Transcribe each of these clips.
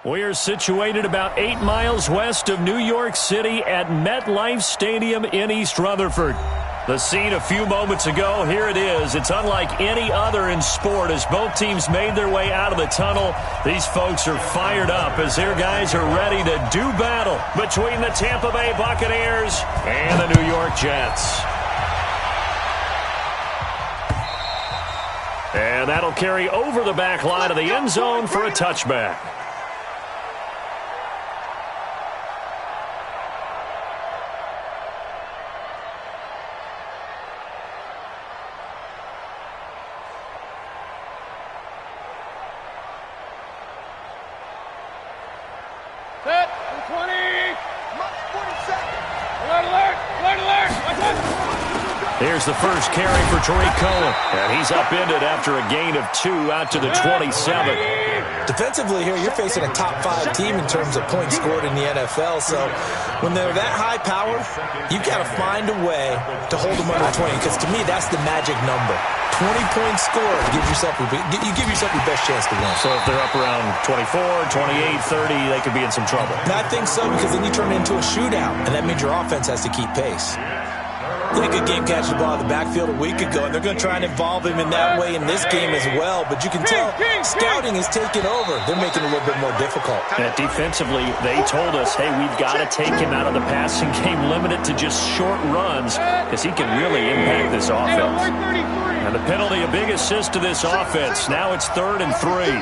We are situated about 8 miles west of New York City at MetLife Stadium in East Rutherford. The scene a few moments ago, here it is. It's unlike any other in sport as both teams made their way out of the tunnel. These folks are fired up as their guys are ready to do battle between the Tampa Bay Buccaneers and the New York Jets. And that'll carry over the back line of the end zone for a touchback. Set, 20, 40 seconds. Alert, alert, alert, alert. Here's the first carry for Tariq Cohen. And he's upended after a gain of 2 out to the 27. Defensively here, you're facing a top 5 team in terms of points scored in the NFL. So when they're that high powered, you've got to find a way to hold them under 20. Because to me, that's the magic number. 20 points scored, you give yourself your best chance to win. So if they're up around 24, 28, 30, they could be in some trouble. And I think so, because then you turn it into a shootout, and that means your offense has to keep pace. They had a good game catching the ball in the backfield a week ago, and they're going to try and involve him in that way in this game as well. But you can tell scouting is taking over. They're making it a little bit more difficult. And defensively, they told us, hey, we've got to take him out of the passing game, limit it to just short runs, because he can really impact this offense. And the penalty, a big assist to this offense. Now it's 3rd and 3.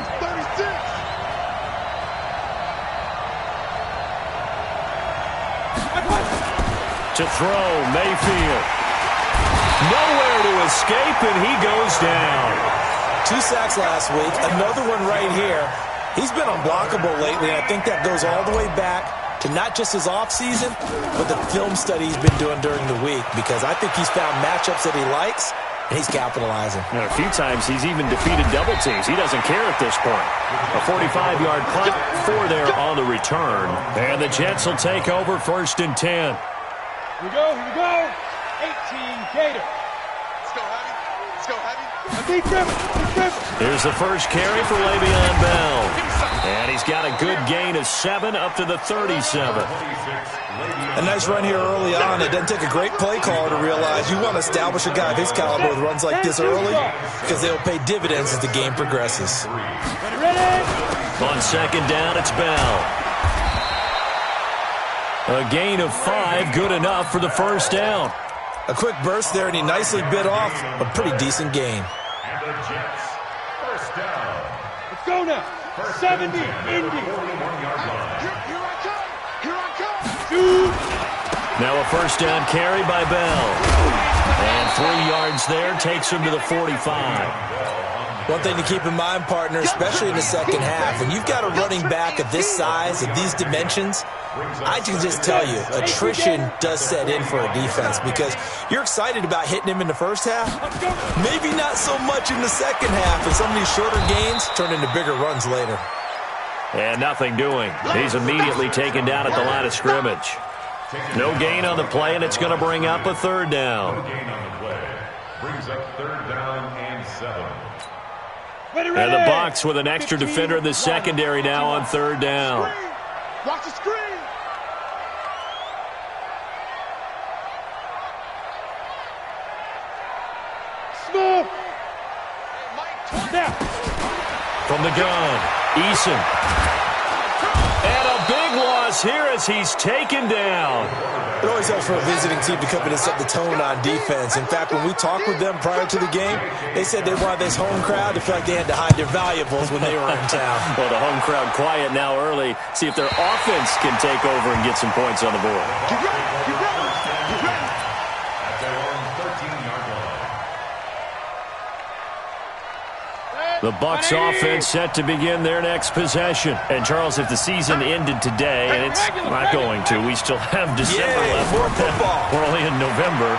To throw, Mayfield. Nowhere to escape, and he goes down. 2 sacks last week, another one right here. He's been unblockable lately, and I think that goes all the way back to not just his offseason, but the film study he's been doing during the week, because I think he's found matchups that he likes, and he's capitalizing. And a few times he's even defeated double teams. He doesn't care at this point. A 45-yard punt, 4 there on the return. And the Jets will take over 1st and 10. Here we go, here we go. 18 Gator. Let's go, Heavy. Let's go, Heavy. Deep dribble. Here's the first carry for Le'Veon Bell. And he's got a good gain of 7 up to the 37. A nice run here early on. It doesn't take a great play caller to realize you want to establish a guy of his caliber with runs like this early, because they'll pay dividends as the game progresses. Ready? On 2nd down, it's Bell. A gain of 5, good enough for the 1st down. A quick burst there, and he nicely bit off a pretty decent gain. And the Jets, 1st down. Let's go now. 70, Indy. Here I come. Here I come. Shoot. Now a 1st down carry by Bell. And 3 yards there takes him to the 45. One thing to keep in mind, partner, especially in the second half, when you've got a running back of this size, of these dimensions, I can just tell you, attrition does set in for a defense, because you're excited about hitting him in the first half, maybe not so much in the second half, and some of these shorter gains turn into bigger runs later. And nothing doing. He's immediately taken down at the line of scrimmage. No gain on the play, and it's going to bring up a 3rd down. No gain on the play. Brings up 3rd down and 7. Ready, And the Bucs with an extra defender in the secondary now on 3rd down. Watch the screen. Smooth. Now. From the gun, Eason. And a big loss here as he's taken down. It always helps for a visiting team to come in and set the tone on defense. In fact, when we talked with them prior to the game, they said they wanted this home crowd to feel like they had to hide their valuables when they were in town. Well, the home crowd quiet now early. See if their offense can take over and get some points on the board. Get ready. Get ready. Get ready. At their own 13-yard line. The Bucs offense set to begin their next possession. And, Charles, if the season ended today, and it's not going to, we still have December left. More football. We're only in November.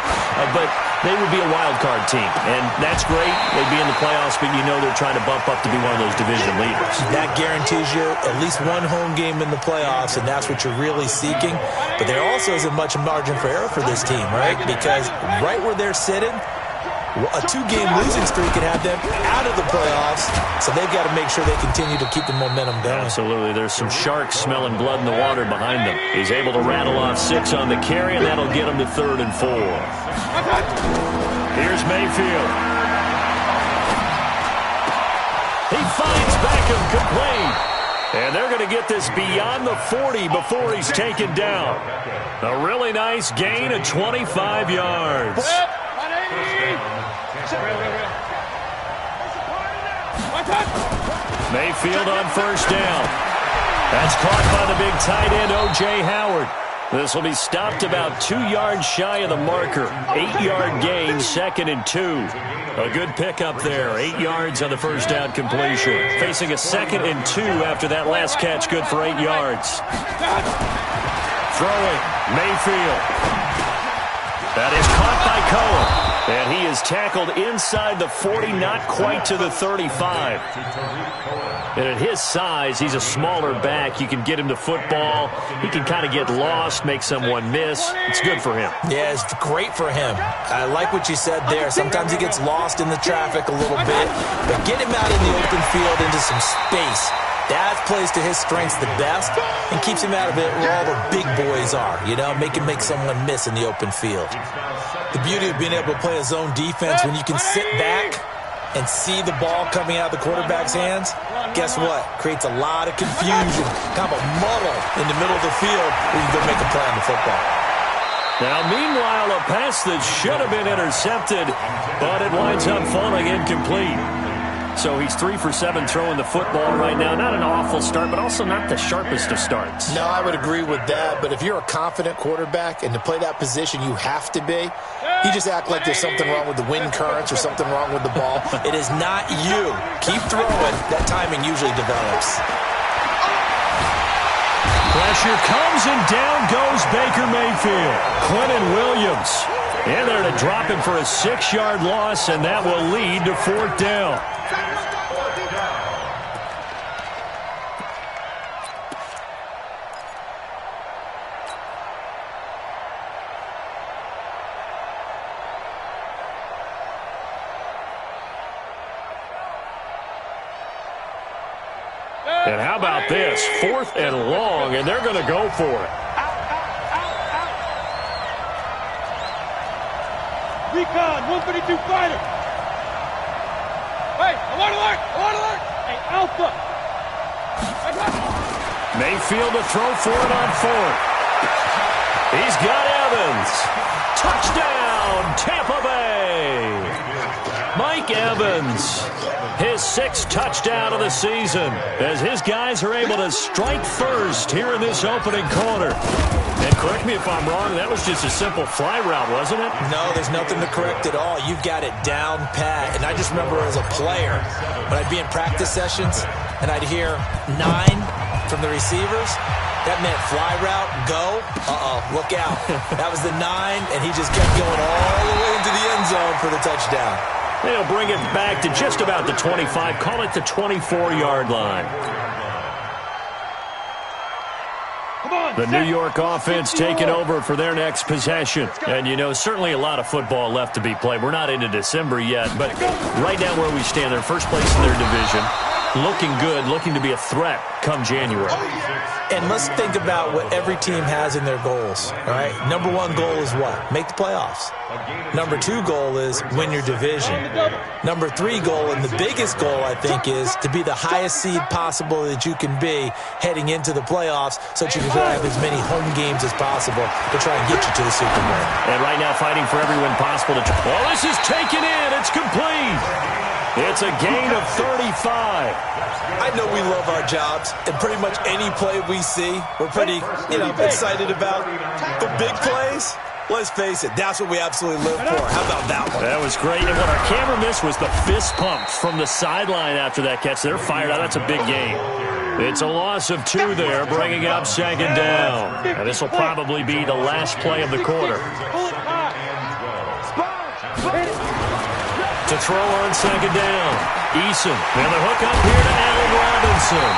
But they would be a wild card team. And that's great. They'd be in the playoffs, but you know they're trying to bump up to be one of those division leaders. That guarantees you at least one home game in the playoffs, and that's what you're really seeking. But there also isn't much margin for error for this team, right? Because right where they're sitting, A 2-game losing streak can have them out of the playoffs, so they've got to make sure they continue to keep the momentum going. Absolutely. There's some sharks smelling blood in the water behind them. He's able to rattle off 6 on the carry, and that'll get him to 3rd and 4. Here's Mayfield. He finds Beckham complete. And they're going to get this beyond the 40 before he's taken down. A really nice gain of 25 yards. Mayfield on 1st down. That's caught by the big tight end, O.J. Howard. This will be stopped about 2 yards shy of the marker. 8-yard gain, 2nd and 2. A good pickup there. 8 yards on the 1st down completion. Facing a 2nd and 2 after that last catch, good for 8 yards. Throwing, Mayfield. That is caught by Cohen. And he is tackled inside the 40, not quite to the 35. And at his size, he's a smaller back. You can get him to football. He can kind of get lost, make someone miss. It's good for him. Yeah, it's great for him. I like what you said there. Sometimes he gets lost in the traffic a little bit. But get him out in the open field into some space. That plays to his strengths the best and keeps him out of it where all the big boys are, you know, make someone miss in the open field. The beauty of being able to play a zone defense when you can sit back and see the ball coming out of the quarterback's hands, guess what? Creates a lot of confusion, kind of a muddle in the middle of the field where you can go make a play on the football. Now, meanwhile, a pass that should have been intercepted, but it winds up falling incomplete. So he's 3 for 7 throwing the football right now. Not an awful start, but also not the sharpest of starts. No, I would agree with that. But if you're a confident quarterback and to play that position, you have to be. You just act like there's something wrong with the wind currents or something wrong with the ball. It is not you. Keep throwing. That timing usually develops. Pressure comes, and down goes Baker Mayfield. Quentin Williams in there to drop him for a 6-yard loss, and that will lead to 4th down. And how about this? 4th and long, and they're going to go for it. Recon, 152 fighter. Hey, alert, alert, alert, alert. Hey, Alpha. Mayfield to throw for it on 4th. He's got Evans. Touchdown, Tampa Bay. Mike Evans, his 6th touchdown of the season, as his guys are able to strike first here in this opening quarter. And correct me if I'm wrong, that was just a simple fly route, wasn't it? No, there's nothing to correct at all. You've got it down pat. And I just remember as a player, when I'd be in practice sessions and I'd hear 9 from the receivers, that meant fly route, go, look out. That was the 9, and he just kept going all the way into the end zone for the touchdown. They'll bring it back to just about the 25, call it the 24-yard line. The New York offense taking over for their next possession. And, you know, certainly a lot of football left to be played. We're not into December yet, but right now where we stand, they're first place in their division. Looking good, looking to be a threat come January. And let's think about what every team has in their goals, all right? Number 1 goal is what? Make the playoffs. Number 2 goal is win your division. Number 3 goal, and the biggest goal, I think, is to be the highest seed possible that you can be heading into the playoffs so that you can have as many home games as possible to try and get you to the Super Bowl. And right now fighting for every win possible. Well, this is taken in. It's complete. It's a gain of 35. I know we love our jobs, and pretty much any play we see, we're pretty, excited about. The big plays, let's face it, that's what we absolutely live for. How about that one? That was great. And what our camera missed was the fist pump from the sideline after that catch. They're fired out. That's a big gain. It's a loss of 2 there, bringing up 2nd down. And this will probably be the last play of the quarter. To throw on 2nd down. Eason, and the hook up here to Allen Robinson.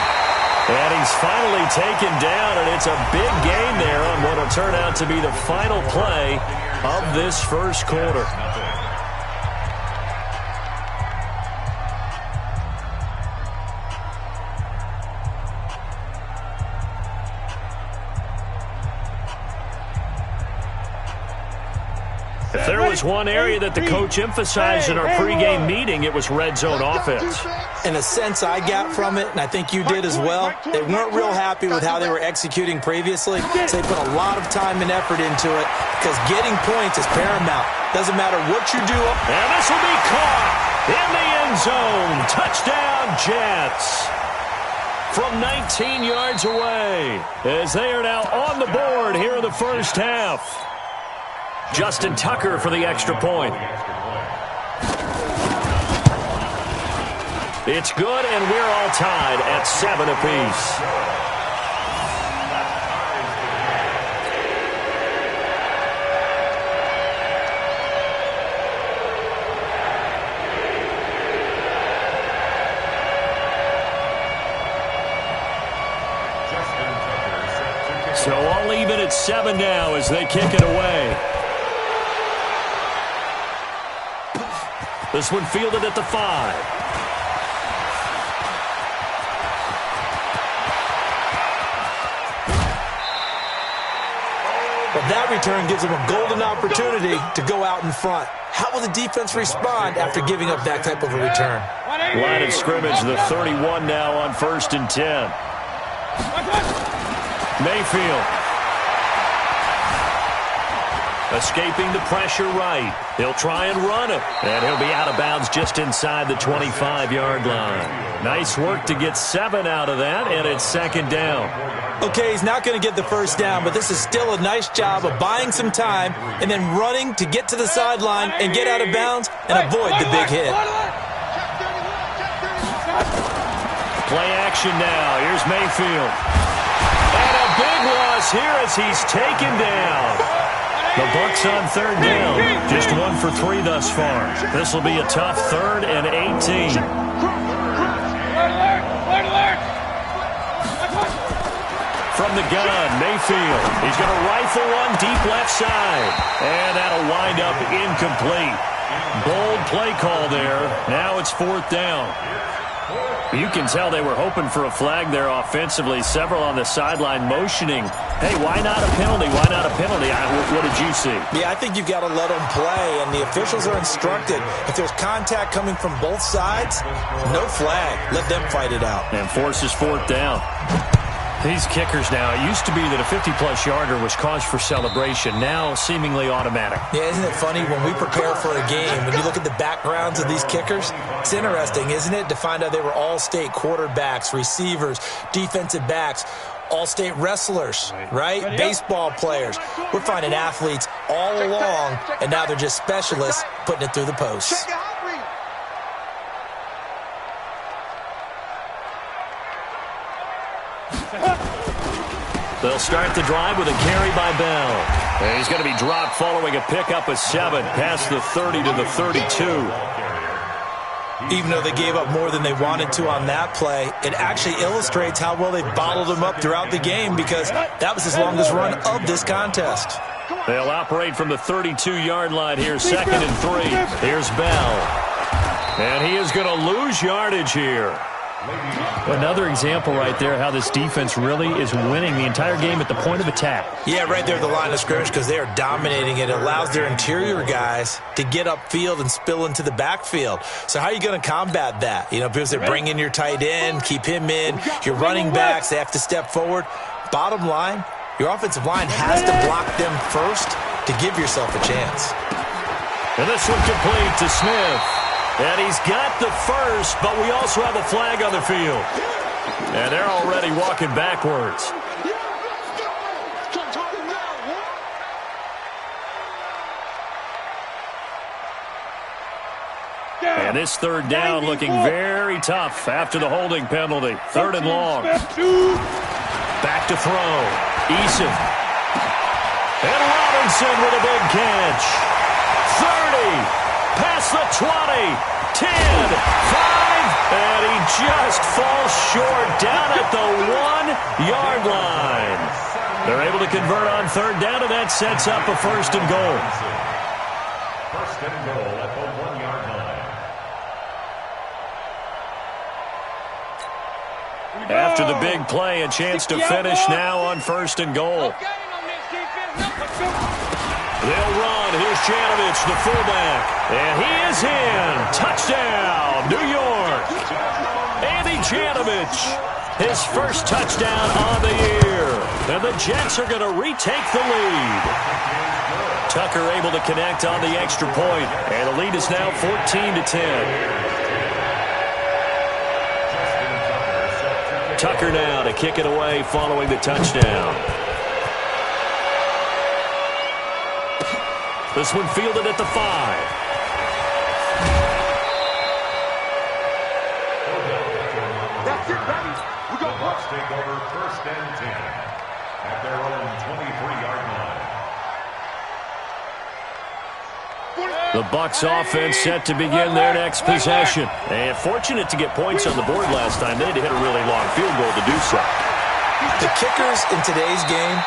And he's finally taken down, and it's a big gain there on what will turn out to be the final play of this first quarter. was one area that the coach emphasized in our pregame meeting. It was red zone offense. And the sense I got from it, and I think you did as well, they weren't real happy with how they were executing previously. So they put a lot of time and effort into it because getting points is paramount. Doesn't matter what you do. And this will be caught in the end zone. Touchdown, Jets. From 19 yards away, as they are now on the board here in the first half. Justin Tucker for the extra point. It's good, and we're all tied at 7 apiece. So all even at 7 now as they kick it away. This one fielded at the 5. But that return gives them a golden opportunity to go out in front. How will the defense respond after giving up that type of a return? Line of scrimmage, the 31 now on 1st and 10. Mayfield. Escaping the pressure right. He'll try and run it. And he'll be out of bounds just inside the 25-yard line. Nice work to get 7 out of that, and it's 2nd down. Okay, he's not going to get the first down, but this is still a nice job of buying some time and then running to get to the sideline and get out of bounds and avoid the big hit. Play action now. Here's Mayfield. And a big loss here as he's taken down. The Bucs on 3rd down. Just 1 for 3 thus far. This will be a tough 3rd and 18. From the gun, Mayfield. He's going to rifle one deep left side. And that'll wind up incomplete. Bold play call there. Now it's 4th down. You can tell they were hoping for a flag there offensively. Several on the sideline motioning. Hey, why not a penalty? Why not a penalty? What did you see? Yeah, I think you've got to let them play, and the officials are instructed. If there's contact coming from both sides, no flag. Let them fight it out. And forces 4th down. These kickers now, it used to be that a 50-plus yarder was cause for celebration. Now, seemingly automatic. Yeah, isn't it funny when we prepare for a game, when you look at the backgrounds of these kickers, it's interesting, isn't it, to find out they were all-state quarterbacks, receivers, defensive backs, all-state wrestlers, right? Baseball players. We're finding athletes all along, and now they're just specialists putting it through the posts. They'll start the drive with a carry by Bell. And he's going to be dropped following a pickup of 7 past the 30 to the 32. Even though they gave up more than they wanted to on that play, it actually illustrates how well they bottled them up throughout the game because that was his longest run of this contest. They'll operate from the 32-yard line here, 2nd and 3. Here's Bell. And he is going to lose yardage here. Another example right there how this defense really is winning the entire game at the point of attack. Yeah, right there at the line of scrimmage because they are dominating it. It allows their interior guys to get upfield and spill into the backfield. So how are you going to combat that? You know, because they bring in your tight end, keep him in. Your running backs, they have to step forward. Bottom line, your offensive line has to block them first to give yourself a chance. And this one complete to Smith. And he's got the first, but we also have a flag on the field. And they're already walking backwards. And this 3rd down looking very tough after the holding penalty. 3rd and long. Back to throw. Eason. And Robinson with a big catch. 30. Past the 20, 10, 5, and he just falls short down at the 1-yard line. They're able to convert on 3rd down, and that sets up a 1st and goal. 1st and goal at the 1-yard line. After the big play, a chance to finish now on 1st and goal. They'll run. Here's Janovich, the fullback. And he is in. Touchdown, New York. Andy Janovich, his first touchdown on the year. And the Jets are going to retake the lead. Tucker able to connect on the extra point. And the lead is now 14-10. Tucker now to kick it away following the touchdown. This one fielded at the 5. That's it, baby. We go. The Bucs take over 1st and 10 at their own 23-yard line. The Bucs offense set to begin their next possession. And fortunate to get points on the board last time. They had to hit a really long field goal to do so. The kickers in today's game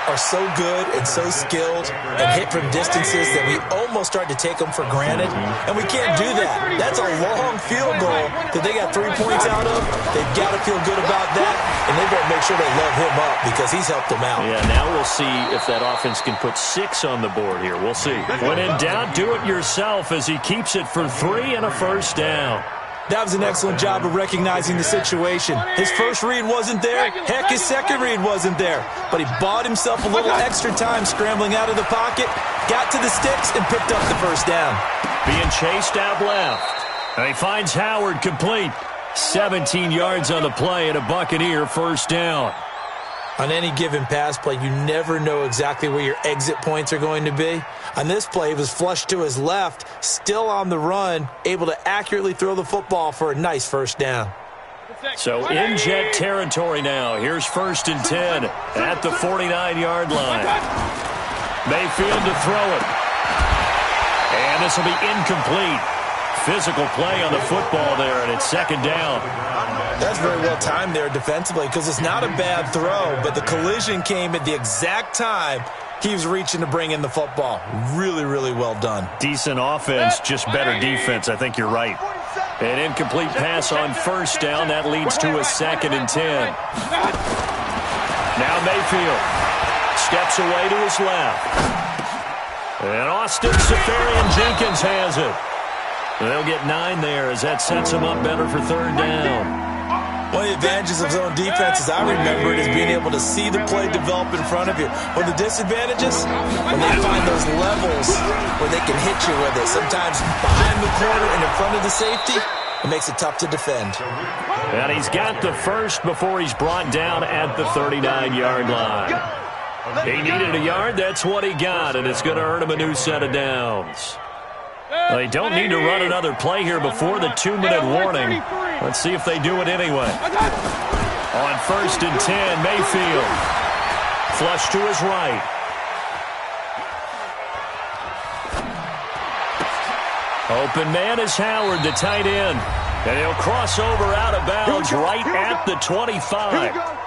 are so good and so skilled and hit from distances that we almost start to take them for granted. And we can't do that. That's a long field goal that they got 3 points out of. They've got to feel good about that, and they better make sure they love him up because he's helped them out. Yeah, now we'll see if that offense can put 6 on the board here. We'll see. When in doubt, do it yourself as he keeps it for 3 and a first down. That was an excellent job of recognizing the situation. His first read wasn't there. Heck, his second read wasn't there. But he bought himself a little extra time scrambling out of the pocket, got to the sticks, and picked up the first down. Being chased out left. And he finds Howard complete. 17 yards on the play and a Buccaneer first down. On any given pass play, you never know exactly where your exit points are going to be. On this play, it was flushed to his left, still on the run, able to accurately throw the football for a nice first down. So in Jet territory now. Here's 1st and 10 at the 49-yard line. Mayfield to throw it. And this will be incomplete. Physical play on the football there, and it's 2nd down. That's very well timed there defensively because it's not a bad throw, but the collision came at the exact time he was reaching to bring in the football. Really, really well done. Decent offense, just better defense. I think you're right. An incomplete pass on first down. That leads to a 2nd and 10. Now Mayfield steps away to his left. And Austin Seferian-Jenkins has it. They'll get 9 there as that sets them up better for 3rd down. One of the advantages of zone defense, as I remember it, is being able to see the play develop in front of you. One of the disadvantages, when they find those levels where they can hit you with it, sometimes behind the corner and in front of the safety, it makes it tough to defend. And he's got the first before he's brought down at the 39-yard line. He needed a yard, that's what he got, and it's going to earn him a new set of downs. They don't need to run another play here before the 2-minute warning. Let's see if they do it anyway. On 1st and 10, Mayfield. Flush to his right. Open man is Howard, the tight end. And he'll cross over out of bounds right at the 25.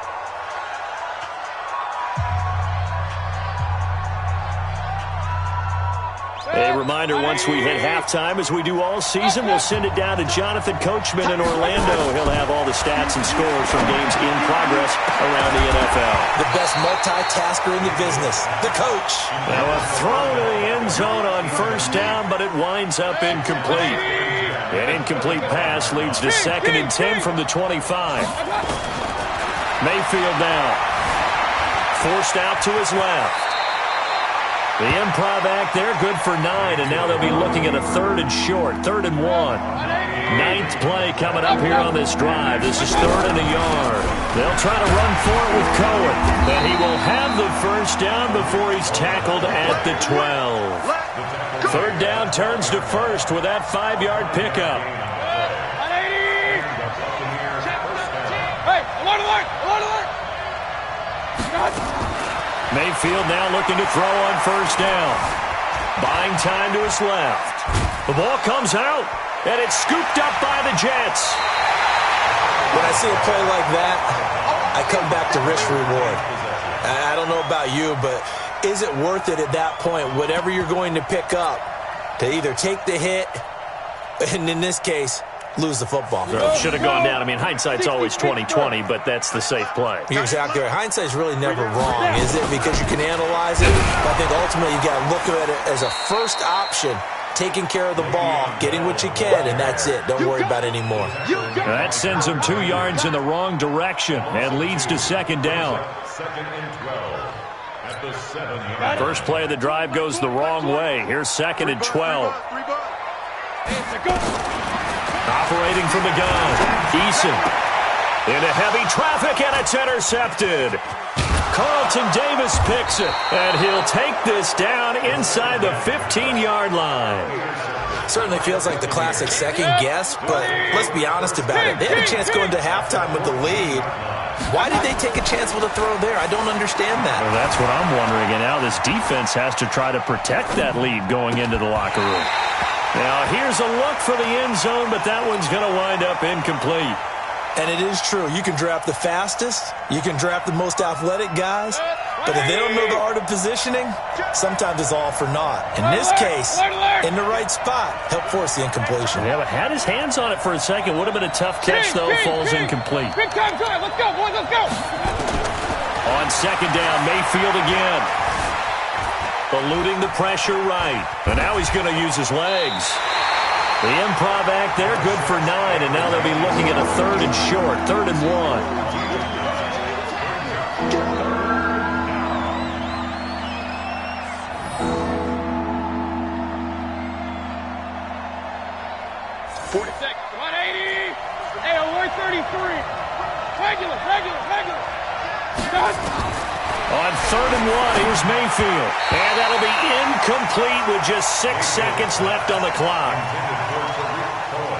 A reminder, once we hit halftime, as we do all season, we'll send it down to Jonathan Coachman in Orlando. He'll have all the stats and scores from games in progress around the NFL. The best multitasker in the business, the coach. Now a throw to the end zone on first down, but it winds up incomplete. An incomplete pass leads to 2nd and 10 from the 25. Mayfield now. Forced out to his left. The improv act there, good for 9, and now they'll be looking at a 3rd and short, 3rd and 1. 9th play coming up here on this drive. This is 3rd and a yard. They'll try to run for it with Cohen, and he will have the first down before he's tackled at the 12. 3rd down turns to 1st with that 5-yard pickup. Hey, alert, alert, alert, alert! Mayfield now looking to throw on first down. Buying time to his left. The ball comes out, and it's scooped up by the Jets. When I see a play like that, I come back to risk-reward. I don't know about you, but is it worth it at that point, whatever you're going to pick up, to either take the hit, and in this case, lose the football. Should have gone down. I mean, hindsight's always 20/20, but that's the safe play. You're exactly right. Hindsight's really never wrong, is it? Because you can analyze it. But I think ultimately you got to look at it as a first option, taking care of the ball, getting what you can, and that's it. Don't worry about it anymore. That sends them 2 yards in the wrong direction and leads to second down. Second and 12 at the 7-yard. First play of the drive goes the wrong way. Here's second and 12. Operating from the gun, Eason into heavy traffic, and it's intercepted. Carlton Davis picks it, and he'll take this down inside the 15-yard line. Certainly feels like the classic second guess, but let's be honest about it. They had a chance going to halftime with the lead. Why did they take a chance with a throw there? I don't understand that. Well, that's what I'm wondering, and now this defense has to try to protect that lead going into the locker room. Now, here's a look for the end zone, but that one's going to wind up incomplete. And it is true. You can draft the fastest. You can draft the most athletic guys. But if they don't know the art of positioning, sometimes it's all for naught. In this case, in the right spot, help force the incompletion. Yeah, but had his hands on it for a second. Would have been a tough catch, though. Falls incomplete. Big time drive. Let's go, boys. Let's go. On second down, Mayfield again. Eluding the pressure right. And now he's going to use his legs. The improv act there, good for 9, and now they'll be looking at a third and short, 3rd and 1. Come on, 80. Hey, we're 33. Regular. On 3rd and 1, here's Mayfield. And that'll be incomplete with just 6 seconds left on the clock.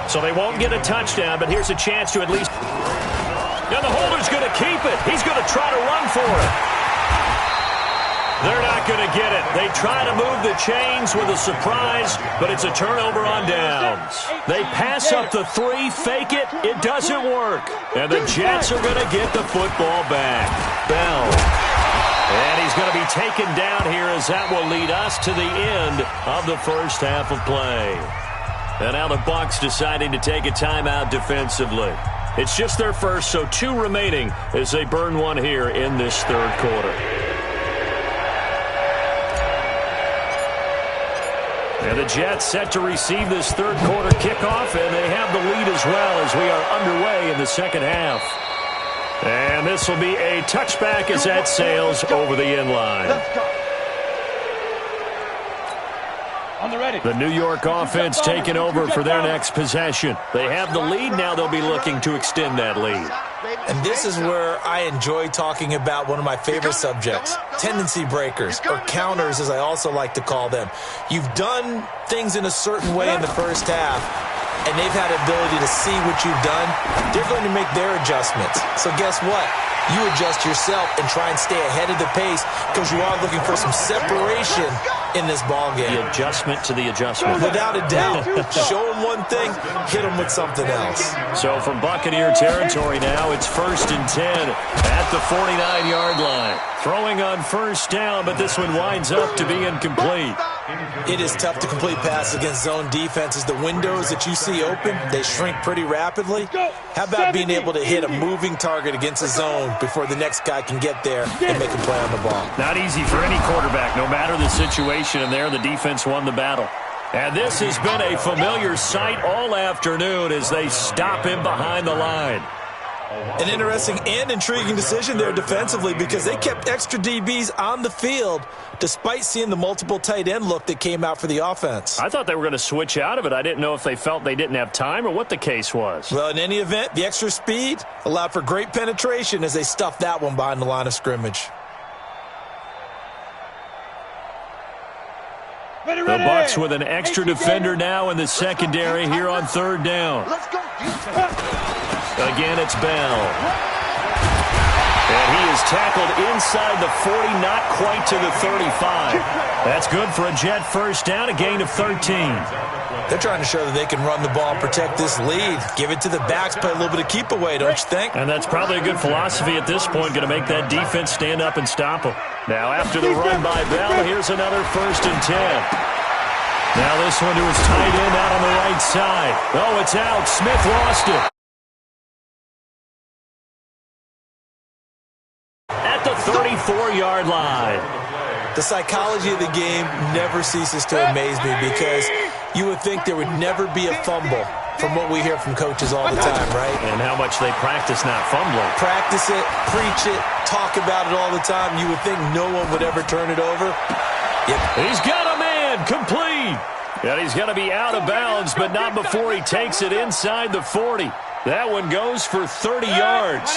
So they won't get a touchdown, but here's a chance to at least... Now the holder's going to keep it. He's going to try to run for it. They're not going to get it. They try to move the chains with a surprise, but it's a turnover on downs. They pass up the 3, fake it. It doesn't work. And the Jets are going to get the football back. Bell. And he's going to be taken down here as that will lead us to the end of the first half of play. And now the Bucs deciding to take a timeout defensively. It's just their first, so 2 remaining as they burn one here in this third quarter. And the Jets set to receive this third quarter kickoff, and they have the lead as well as we are underway in the second half. And this will be a touchback as that sails over the end line. The New York offense taking over for their next possession. They have the lead. Now they'll be looking to extend that lead. And this is where I enjoy talking about one of my favorite subjects, tendency breakers, or counters as I also like to call them. You've done things in a certain way in the first half, and they've had the ability to see what you've done. They're going to make their adjustments. So guess what? You adjust yourself and try and stay ahead of the pace because you are looking for some separation in this ballgame. The adjustment to the adjustment. Without a doubt. Show them one thing, hit them with something else. So from Buccaneer territory now, it's 1st and 10 at the 49-yard line. Throwing on first down, but this one winds up to be incomplete. It is tough to complete passes against zone defenses. The windows that you see open, they shrink pretty rapidly. How about being able to hit a moving target against a zone before the next guy can get there and make a play on the ball? Not easy for any quarterback, no matter the situation, and there the defense won the battle. And this has been a familiar sight all afternoon as they stop him behind the line. An interesting and intriguing decision there defensively because they kept extra DBs on the field despite seeing the multiple tight end look that came out for the offense. I thought they were going to switch out of it. I didn't know if they felt they didn't have time or what the case was. Well, in any event, the extra speed allowed for great penetration as they stuffed that one behind the line of scrimmage. The Bucs with an extra defender now in the secondary here on 3rd down. Again, it's Bell. And he is tackled inside the 40, not quite to the 35. That's good for a Jet first down, a gain of 13. They're trying to show that they can run the ball and protect this lead. Give it to the backs, play a little bit of keep away, don't you think? And that's probably a good philosophy at this point, going to make that defense stand up and stop them. Now, after the run by Bell, here's another 1st and 10. Now this one to his tight end out on the right side. Oh, it's out. Smith lost it. At the 34-yard line. The psychology of the game never ceases to amaze me because you would think there would never be a fumble from what we hear from coaches all the time, right? And how much they practice not fumbling. Practice it, preach it, talk about it all the time. You would think no one would ever turn it over. Yep. He's got a man, complete. And he's going to be out of bounds, but not before he takes it inside the 40. That one goes for 30 yards.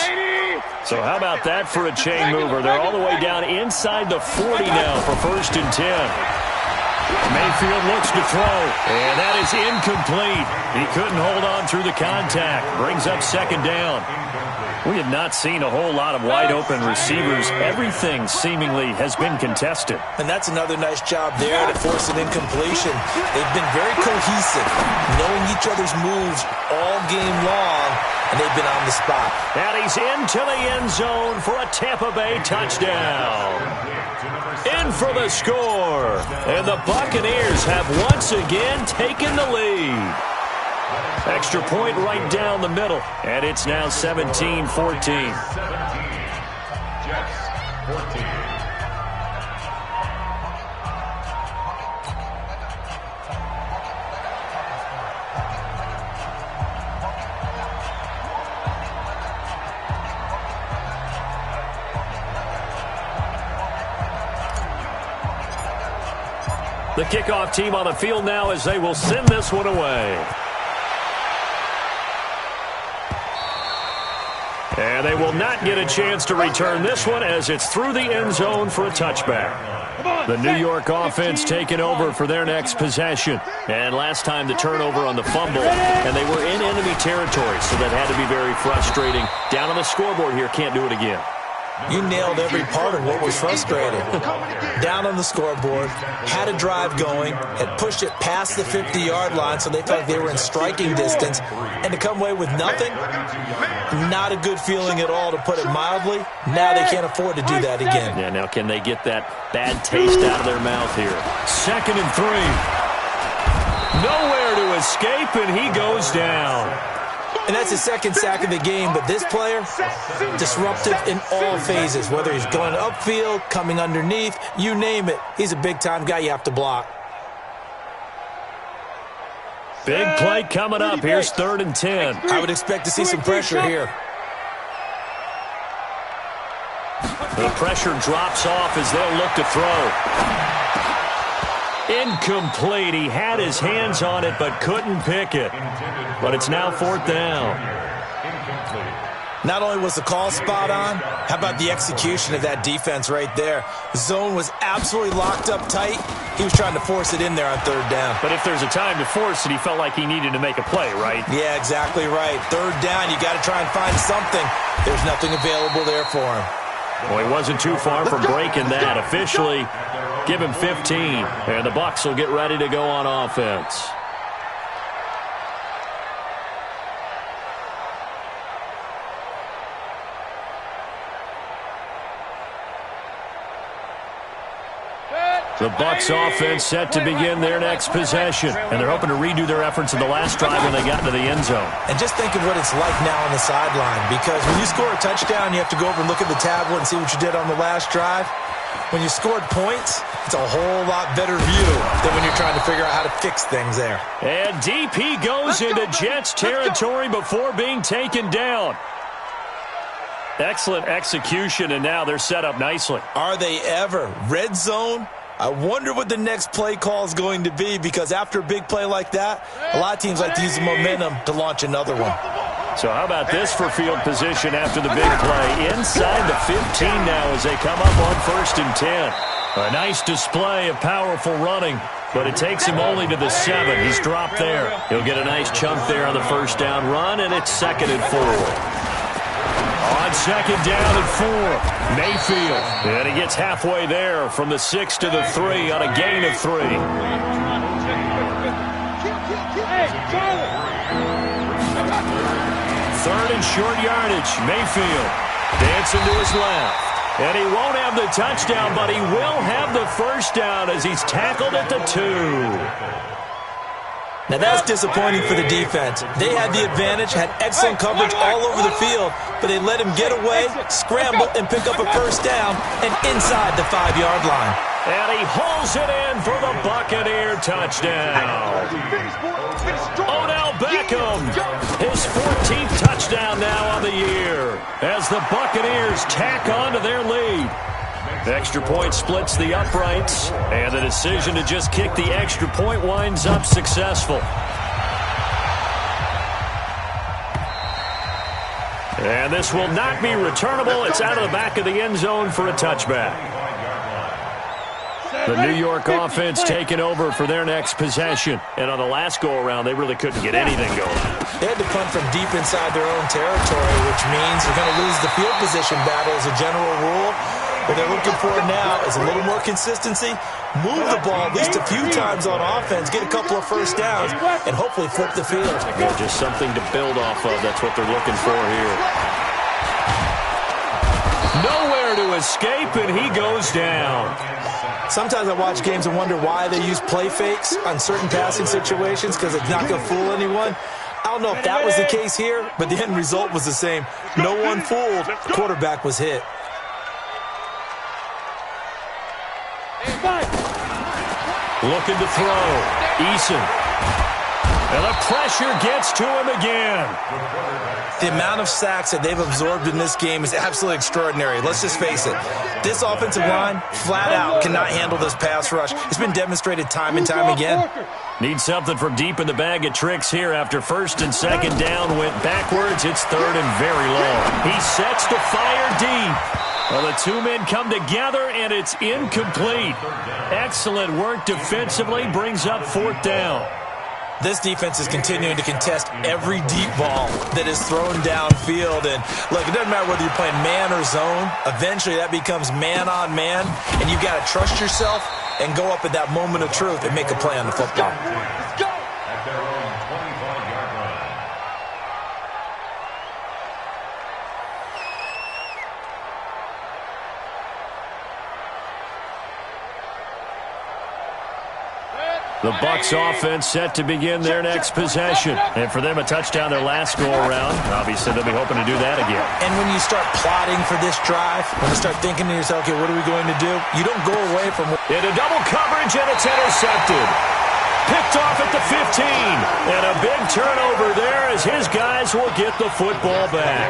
So how about that for a chain mover? They're all the way down inside the 40 now for 1st and 10. Mayfield looks to throw, and that is incomplete. He couldn't hold on through the contact. Brings up 2nd down. We have not seen a whole lot of wide-open receivers. Everything seemingly has been contested. And that's another nice job there to force an incompletion. They've been very cohesive, knowing each other's moves all game long, and they've been on the spot. And he's into the end zone for a Tampa Bay touchdown. In for the score. And the Buccaneers have once again taken the lead. Extra point right down the middle, and it's now 17-14. 17. Jets 14. The kickoff team on the field now as they will send this one away. And they will not get a chance to return this one as it's through the end zone for a touchback. The New York offense taking over for their next possession. And last time the turnover on the fumble, and they were in enemy territory, so that had to be very frustrating. Down on the scoreboard here, can't do it again. You nailed every part of what was frustrating. Down on the scoreboard, had a drive going, had pushed it past the 50-yard line so they felt like they were in striking distance, and to come away with nothing, not a good feeling at all, to put it mildly. Now they can't afford to do that again. Yeah, now can they get that bad taste out of their mouth here? 2nd and 3. Nowhere to escape, and he goes down. And that's his 2nd sack of the game, but this player, disruptive in all phases, whether he's going upfield, coming underneath, you name it. He's a big-time guy you have to block. Big play coming up. Here's 3rd and 10. I would expect to see some pressure here. The pressure drops off as they'll look to throw. Incomplete. He had his hands on it but couldn't pick it. But it's now 4th down. Not only was the call spot on, how about the execution of that defense right there? The zone was absolutely locked up tight. He was trying to force it in there on 3rd down. But if there's a time to force it, he felt like he needed to make a play, right? Yeah, exactly right. 3rd down, you got to try and find something. There's nothing available there for him. Well, he wasn't too far from breaking that. Officially, give him 15, and the Bucs will get ready to go on offense. The Bucs offense set to begin their next possession, and they're hoping to redo their efforts in the last drive when they got into the end zone. And just think of what it's like now on the sideline, because when you score a touchdown, you have to go over and look at the tablet and see what you did on the last drive. When you scored points, it's a whole lot better view than when you're trying to figure out how to fix things there. And deep he goes into Jets territory before being taken down. Excellent execution, and now they're set up nicely. Are they ever? Red zone? I wonder what the next play call is going to be, because after a big play like that, a lot of teams like to use the momentum to launch another one. So how about this for field position after the big play? Inside the 15 now as they come up on 1st and 10. A nice display of powerful running, but it takes him only to the 7. He's dropped there. He'll get a nice chunk there on the 1st down run, and it's 2nd and 4. On 2nd down and 4, Mayfield. And he gets halfway there from the 6 to the 3 on a gain of 3. 3rd and short yardage. Mayfield dancing to his left. And he won't have the touchdown, but he will have the first down as he's tackled at the 2. Now that's disappointing for the defense. They had the advantage, had excellent coverage all over the field, but they let him get away, scramble, and pick up a first down and inside the 5-yard line. And he hauls it in for the Buccaneer touchdown. Odell Beckham, his 14th touchdown now on the year as the Buccaneers tack on to their lead. The extra point splits the uprights, and the decision to just kick the extra point winds up successful. And this will not be returnable. It's out of the back of the end zone for a touchback. The New York offense taking over for their next possession. And on the last go-around, they really couldn't get anything going. They had to punt from deep inside their own territory, which means they're going to lose the field position battle as a general rule. What they're looking for now is a little more consistency, move the ball at least a few times on offense, get a couple of first downs, and hopefully flip the field. Yeah, just something to build off of. That's what they're looking for here. Nowhere to escape, and he goes down. Sometimes I watch games and wonder why they use play fakes on certain passing situations because it's not going to fool anyone. I don't know if that was the case here, but the end result was the same. No one fooled. The quarterback was hit. Looking to throw. Eason. And the pressure gets to him again. The amount of sacks that they've absorbed in this game is absolutely extraordinary. Let's just face it. This offensive line, flat out, cannot handle this pass rush. It's been demonstrated time and time again. Need something from deep in the bag of tricks here after first and second down went backwards. It's third and very low. He sets to fire deep. Well, the two men come together, and it's incomplete. Excellent work defensively, brings up fourth down. This defense is continuing to contest every deep ball that is thrown downfield. And, look, it doesn't matter whether you're playing man or zone. Eventually, that becomes man-on-man, and you've got to trust yourself and go up at that moment of truth and make a play on the football. Let's go. At their own 25-yard line. The Bucs offense set to begin their next possession. And for them, a touchdown their last go-around. Obviously, they'll be hoping to do that again. And when you start plotting for this drive, when you start thinking to yourself, okay, what are we going to do? You don't go away from... Into double coverage, and it's intercepted. Picked off at the 15. And a big turnover there as his guys will get the football back.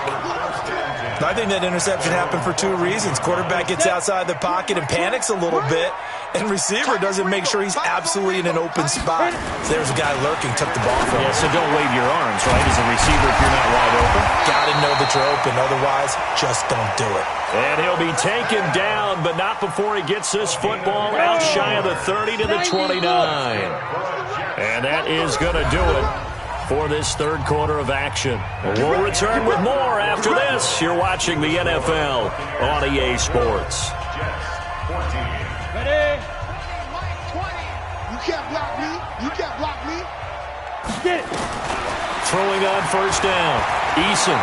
I think that interception happened for two reasons. Quarterback gets outside the pocket and panics a little bit, and receiver doesn't make sure he's absolutely in an open spot. So there's a guy lurking, took the ball from him. Yeah, so don't wave your arms, right, as a receiver if you're not wide open. Got to know that you're open. Otherwise, just don't do it. And he'll be taken down, but not before he gets this football out shy of the 30 to the 29. And that is going to do it for this third quarter of action. We'll return with more after this. You're watching the NFL on EA Sports. Ready? You can't block me. You can't block me. Get it. Throwing on first down. Eason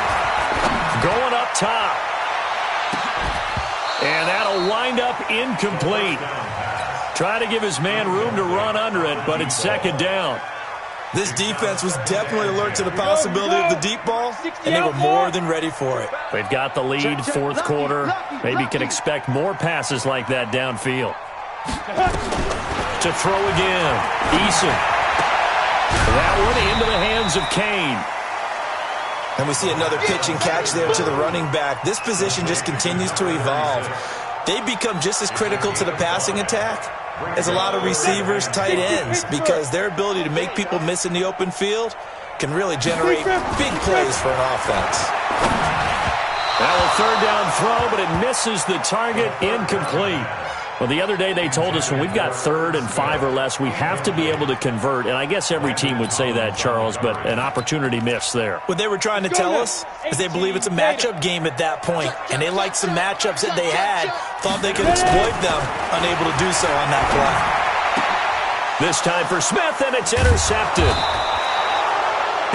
going up top. And that'll wind up incomplete. Try to give his man room to run under it, but it's second down. This defense was definitely alert to the possibility of the deep ball, and they were more than ready for it. They've got the lead, fourth quarter. Maybe can expect more passes like that downfield. To throw again. Eason. That one into the hands of Kane. And we see another pitch and catch there to the running back. This position just continues to evolve. They become just as critical to the passing attack as a lot of receivers, tight ends, because their ability to make people miss in the open field can really generate big plays for an offense. Well, a third down throw, but it misses the target, incomplete. Well, the other day they told us when we've got 3rd and 5 or less, we have to be able to convert. And I guess every team would say that, Charles, but an opportunity missed there. What they were trying to tell us is they believe it's a matchup game at that point, and they liked some matchups that they had, thought they could exploit them, unable to do so on that play. This time for Smith, and it's intercepted.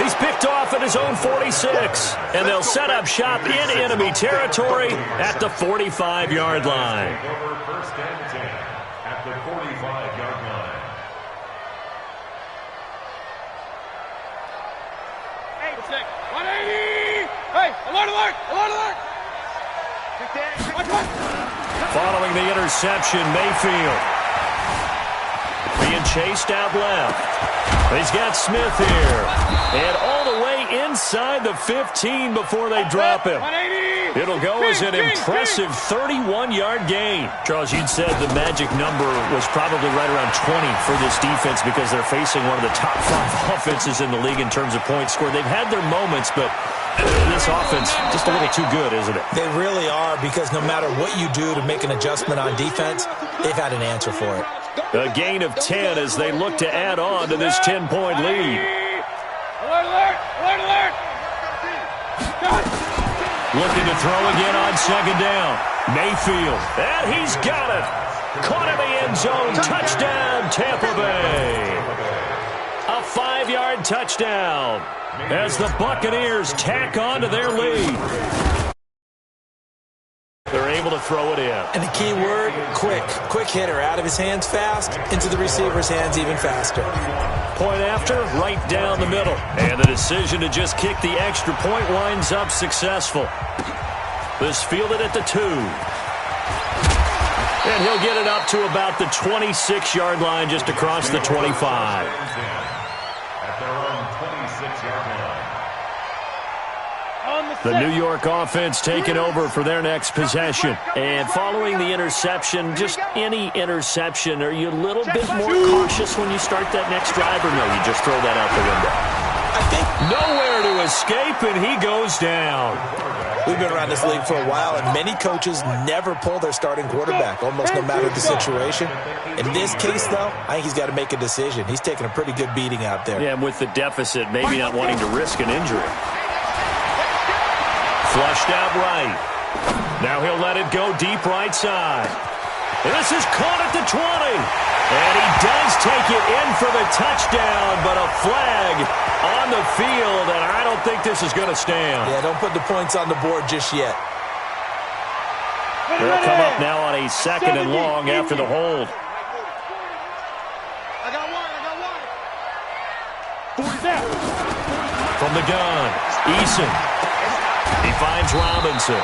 He's picked off at his own 46, and they'll set up shop in enemy territory at the 45-yard line. First and 10 at the 45-yard line. Hey, 180! Hey, alert, alert, alert, alert! Following the interception, Mayfield being chased out left. He's got Smith here. And all the way inside the 15 before they drop him. It'll go as an impressive 31-yard gain. Charles, you'd said the magic number was probably right around 20 for this defense because they're facing one of the top 5 offenses in the league in terms of points scored. They've had their moments, but this offense just a little too good, isn't it? They really are, because no matter what you do to make an adjustment on defense, they've had an answer for it. A gain of 10 as they look to add on to this 10-point lead. Alert, alert, alert, alert! Looking to throw again on second down. Mayfield, and he's got it. Caught in the end zone. Touchdown, Tampa Bay. A 5-yard touchdown as the Buccaneers tack on to their lead. They're able to throw it in. And the key word, quick. Quick hitter, out of his hands fast, into the receiver's hands even faster. Point after, right down the middle. And the decision to just kick the extra point winds up successful. This fielded at the 2. And he'll get it up to about the 26-yard line, just across the 25. At their own 26-yard line. The New York offense taking over for their next possession. And following the interception, just any interception, are you a little bit more cautious when you start that next drive, or no, you just throw that out the window? I think nowhere to escape, and he goes down. we've been around this league for a while, and many coaches never pull their starting quarterback, almost no matter the situation. In this case, though, I think he's got to make a decision. He's taking a pretty good beating out there. Yeah, and with the deficit, maybe not wanting to risk an injury. Flushed out right. Now he'll let it go deep right side. This is caught at the 20. And he does take it in for the touchdown, but a flag on the field, and I don't think this is going to stand. Yeah, don't put the points on the board just yet. They'll come up now on a 2nd and long after the hold. I got one. From the gun, Eason. He finds Robinson.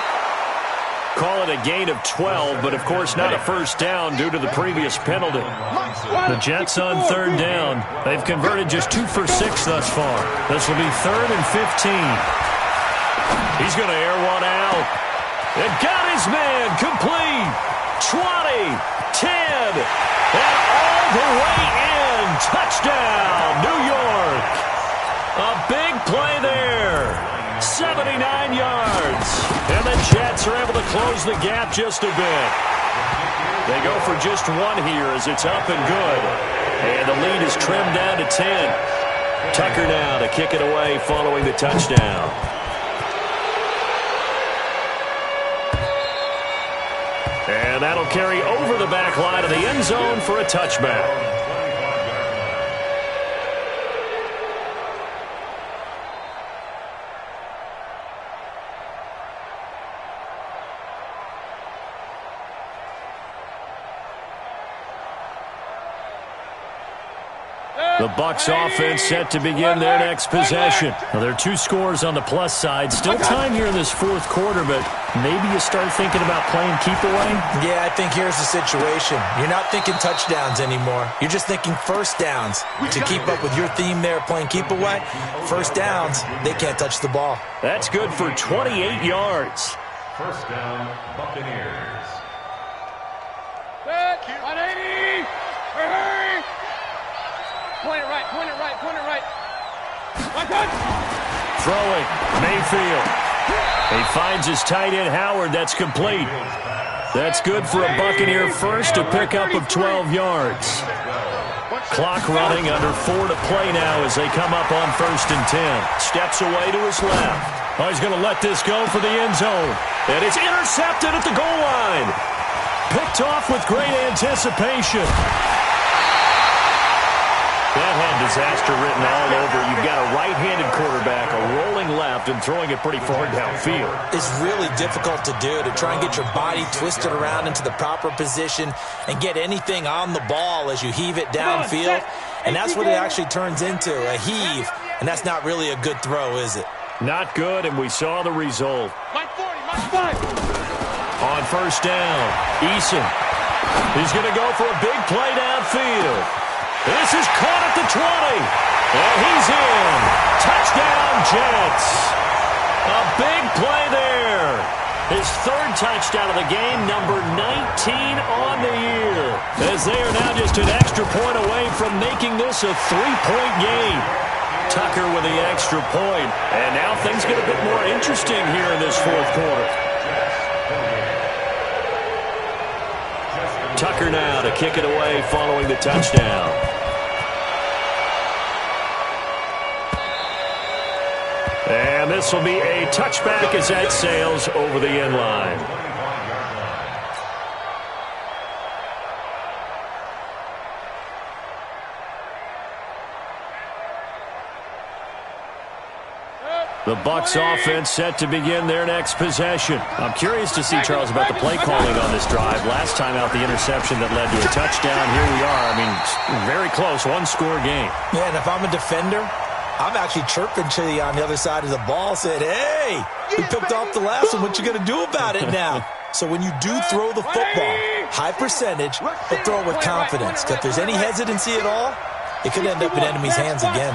Call it a gain of 12, but of course not a first down due to the previous penalty. The Jets on 3rd down. They've converted just 2 for 6 thus far. This will be 3rd and 15. He's going to air one out. And got his man complete. 20, 10, and all the way in. Touchdown, New York. A big play there. 79 yards. And the Jets are able to close the gap just a bit. They go for just 1 here as it's up and good. And the lead is trimmed down to 10. Tucker now to kick it away following the touchdown. And that'll carry over the back line of the end zone for a touchback. The Bucs offense set to begin their next possession. Now, there are 2 scores on the plus side. Still time here in this 4th quarter, but maybe you start thinking about playing keep away? Yeah, I think here's the situation. You're not thinking touchdowns anymore. You're just thinking first downs. To keep up with your theme there, playing keep away, first downs, they can't touch the ball. That's good for 28 yards. First down, Buccaneers. Set, 180. Hurry. Point it right, point it right, point it right. Throwing, Mayfield. He finds his tight end, Howard. That's complete. That's good for a Buccaneer first, a pickup of 12 yards. Clock running, under 4 to play now as they come up on 1st and 10. Steps away to his left. Oh, he's going to let this go for the end zone. And it's intercepted at the goal line. Picked off with great anticipation. That had disaster written all over. You've got a right-handed quarterback, a rolling left, and throwing it pretty far downfield. It's really difficult to do, to try and get your body twisted around into the proper position and get anything on the ball as you heave it downfield. And that's what it actually turns into, a heave. And that's not really a good throw, is it? Not good, and we saw the result. Mike 40, Mike 5. On first down, Eason. He's going to go for a big play downfield. This is caught at the 20. And he's in. Touchdown, Jets. A big play there. His third touchdown of the game, number 19 on the year. As they are now just an extra point away from making this a 3-point game. Tucker with the extra point. And now things get a bit more interesting here in this fourth quarter. Tucker now to kick it away following the touchdown. And this will be a touchback as that sails over the end line. The Bucs offense set to begin their next possession. I'm curious to see, Charles, about the play calling on this drive. Last time out, the interception that led to a touchdown. Here we are. I mean, very close, one-score game. Yeah, and if I'm a defender, I'm actually chirping to you on the other side of the ball, said, hey, we picked off the last one. What you going to do about it now? So when you do throw the football, high percentage, but throw it with confidence. Because if there's any hesitancy at all, it could end up in enemy's hands again.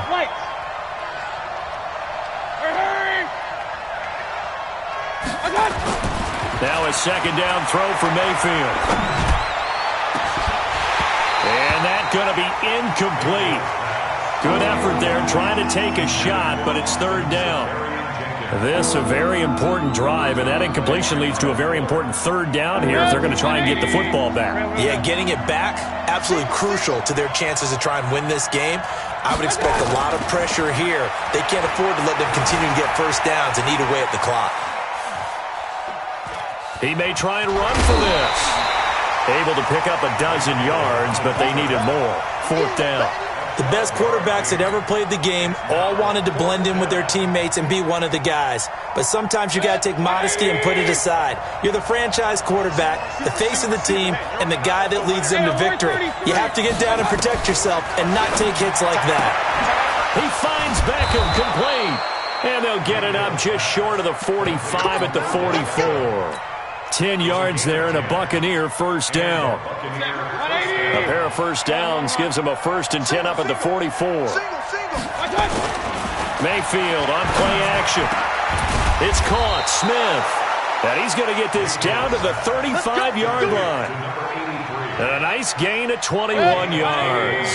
Now a second down throw for Mayfield. And that's going to be incomplete. Good effort there trying to take a shot, but it's third down. This a very important drive, and that incompletion leads to a very important third down here if they're going to try and get the football back. Yeah, getting it back, absolutely crucial to their chances to try and win this game. I would expect a lot of pressure here. They can't afford to let them continue to get first downs and eat away at the clock. He may try and run for this. Able to pick up a dozen yards, but they needed more. Fourth down. The best quarterbacks that ever played the game all wanted to blend in with their teammates and be one of the guys. But sometimes you got to take modesty and put it aside. You're the franchise quarterback, the face of the team, and the guy that leads them to victory. You have to get down and protect yourself and not take hits like that. He finds Beckham complete. And they'll get it up just short of the 45 at the 44. 10 yards there and a Buccaneer first down. A pair of first downs gives them a 1st and 10 up at the 44. Mayfield on play action. It's caught. Smith. And he's going to get this down to the 35-yard line. And a nice gain of 21 yards.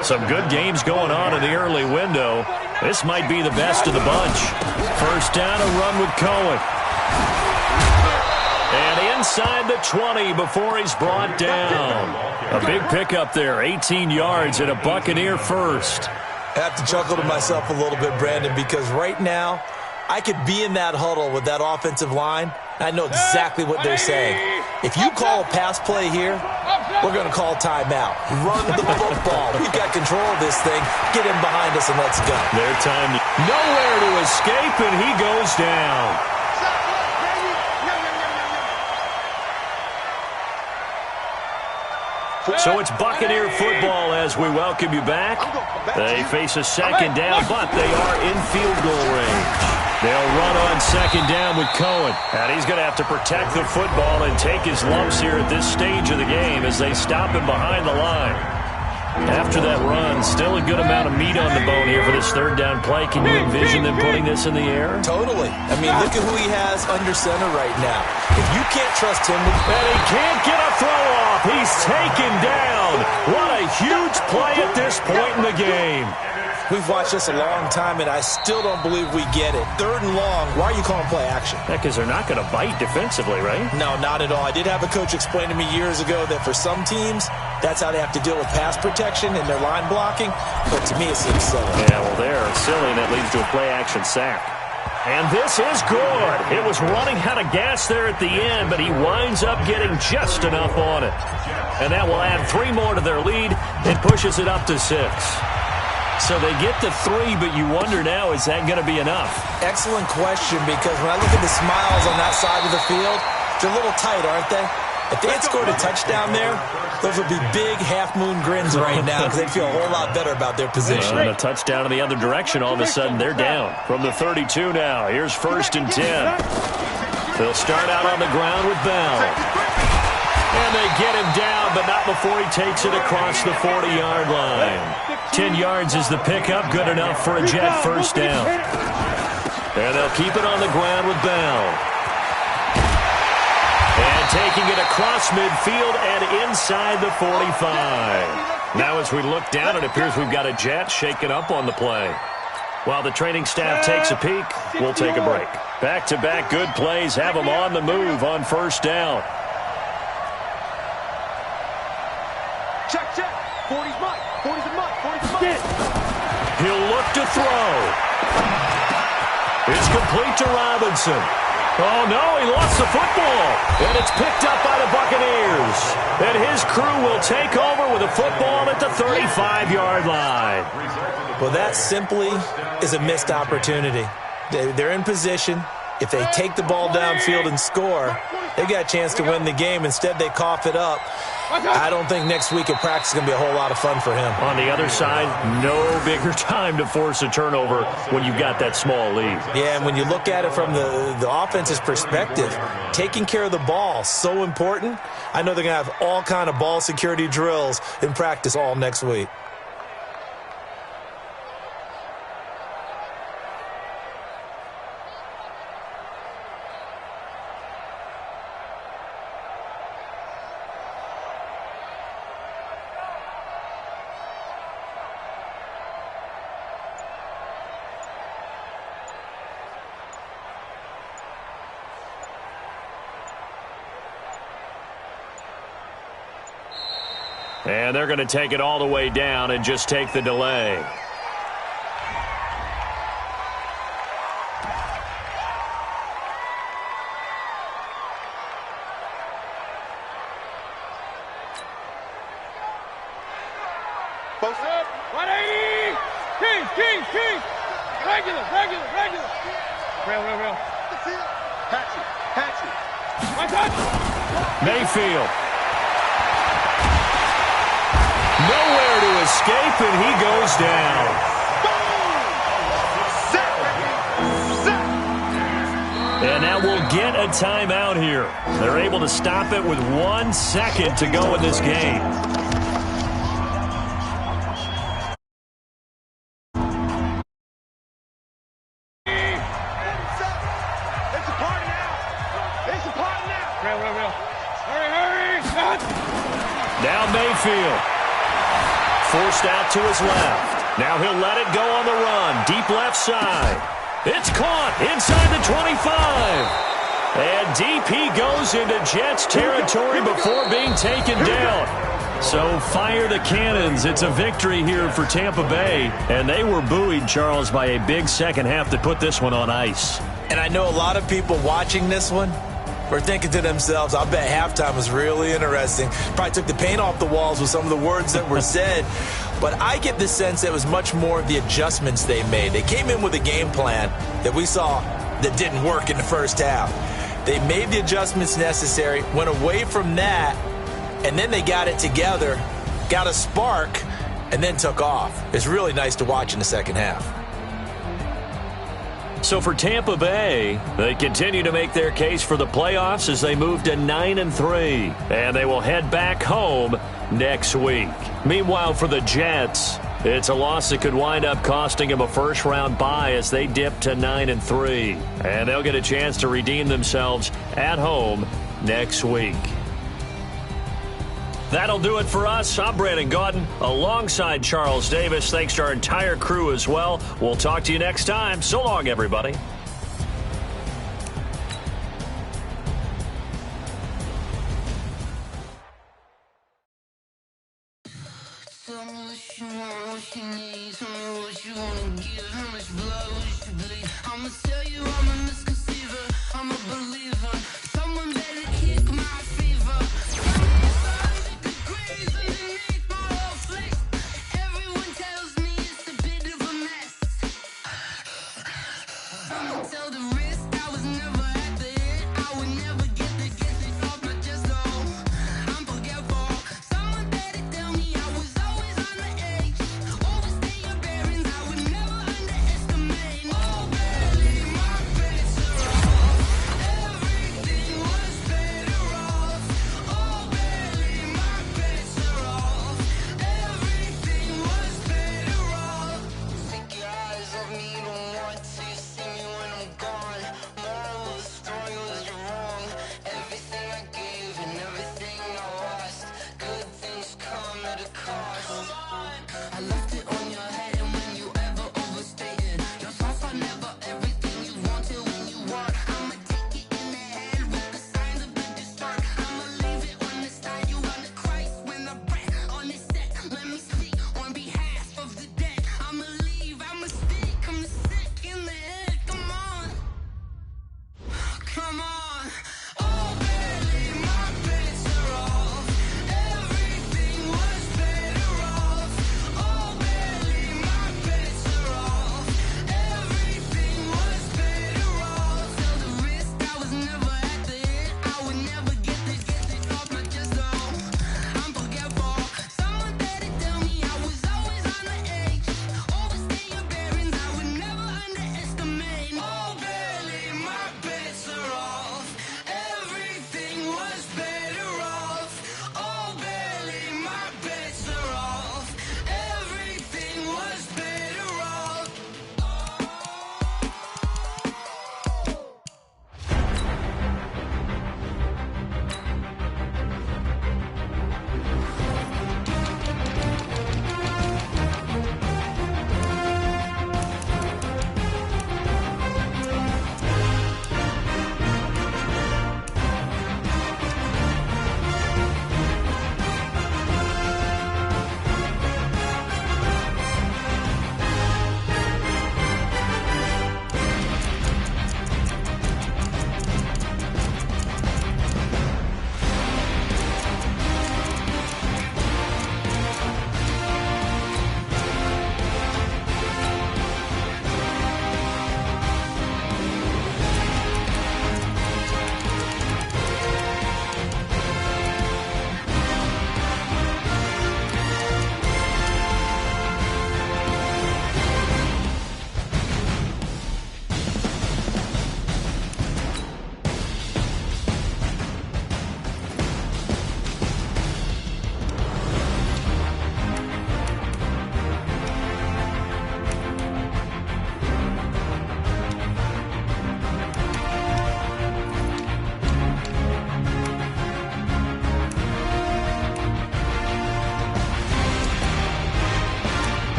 Some good games going on in the early window. This might be the best of the bunch. First down, a run with Cohen. And inside the 20 before he's brought down. A big pickup there, 18 yards and a Buccaneer first. I have to chuckle to myself a little bit, Brandon, because right now I could be in that huddle with that offensive line. I know exactly what they're saying. If you call a pass play here, we're going to call timeout. Run the football. We've got control of this thing. Get him behind us and let's go. Their time. Nowhere to escape, and he goes down. So it's Buccaneer football as we welcome you back. They face a second down, but they are in field goal range. They'll run on second down with Cohen. And he's going to have to protect the football and take his lumps here at this stage of the game as they stop him behind the line. After that run, still a good amount of meat on the bone here for this third down play. Can you envision them putting this in the air? Totally. I mean, look at who he has under center right now. If you can't trust him. And he can't get a throw off. He's taken down. What a huge play at this point in the game. We've watched this a long time, and I still don't believe we get it. Third and long, why are you calling play action? Yeah, because they're not going to bite defensively, right? No, not at all. I did have a coach explain to me years ago that for some teams, that's how they have to deal with pass protection and their line blocking. But to me, it seems silly. Yeah, well, they're silly, and that leads to a play action sack. And this is good. It was running out of gas there at the end, but he winds up getting just enough on it. And that will add 3 more to their lead and pushes it up to 6. So they get to 3, but you wonder now, is that going to be enough? Excellent question, because when I look at the smiles on that side of the field, they're a little tight, aren't they? If they had scored a touchdown there, those would be big half-moon grins right now because they'd feel a whole lot better about their position. And a touchdown in the other direction, all of a sudden they're down. From the 32 now, here's 1st and 10. They'll start out on the ground with Bell. And they get him down, but not before he takes it across the 40-yard line. 10 yards is the pickup, good enough for a Jet first down. And they'll keep it on the ground with Bell. And taking it across midfield and inside the 45. Now as we look down, it appears we've got a Jet shaken up on the play. While the training staff takes a peek, we'll take a break. Back-to-back good plays have them on the move on first down. Check. 40's mine. 40's a mine. 40's a mine. He'll look to throw. It's complete to Robinson. Oh, no, he lost the football. And it's picked up by the Buccaneers. And his crew will take over with a football at the 35-yard line. Well, that simply is a missed opportunity. They're in position. If they take the ball downfield and score, they've got a chance to win the game. Instead, they cough it up. I don't think next week at practice is going to be a whole lot of fun for him. On the other side, no bigger time to force a turnover when you've got that small lead. Yeah, and when you look at it from the offense's perspective, taking care of the ball, so important. I know they're going to have all kind of ball security drills in practice all next week. And they're going to take it all the way down and just take the delay. Post up. 180. Kings. Regular. Real. Patchy. One touch. Mayfield. Nowhere to escape, and he goes down. And now we'll get a timeout here. They're able to stop it with 1 second to go in this game. It's a party now. Real. Hurry. Now Mayfield. Forced out to his left. Now he'll let it go on the run. Deep left side. It's caught inside the 25. And deep he goes into Jets territory before being taken down. So fire the cannons. It's a victory here for Tampa Bay. And they were buoyed, Charles, by a big second half to put this one on ice. And I know a lot of people watching this one were thinking to themselves, I bet halftime was really interesting. Probably took the paint off the walls with some of the words that were said. But I get the sense that it was much more of the adjustments they made. They came in with a game plan that we saw that didn't work in the first half. They made the adjustments necessary, went away from that, and then they got it together, got a spark, and then took off. It's really nice to watch in the second half. So for Tampa Bay, they continue to make their case for the playoffs as they move to 9-3. And they will head back home next week. Meanwhile, for the Jets, it's a loss that could wind up costing them a first-round bye as they dip to 9-3. And they'll get a chance to redeem themselves at home next week. That'll do it for us. I'm Brandon Gaudin alongside Charles Davis. Thanks to our entire crew as well. We'll talk to you next time. So long, everybody. Tell me what you want, what you need. Tell me what you wanna give. How much blood, what you bleed. I'ma tell you I'm Tell the wrist I was never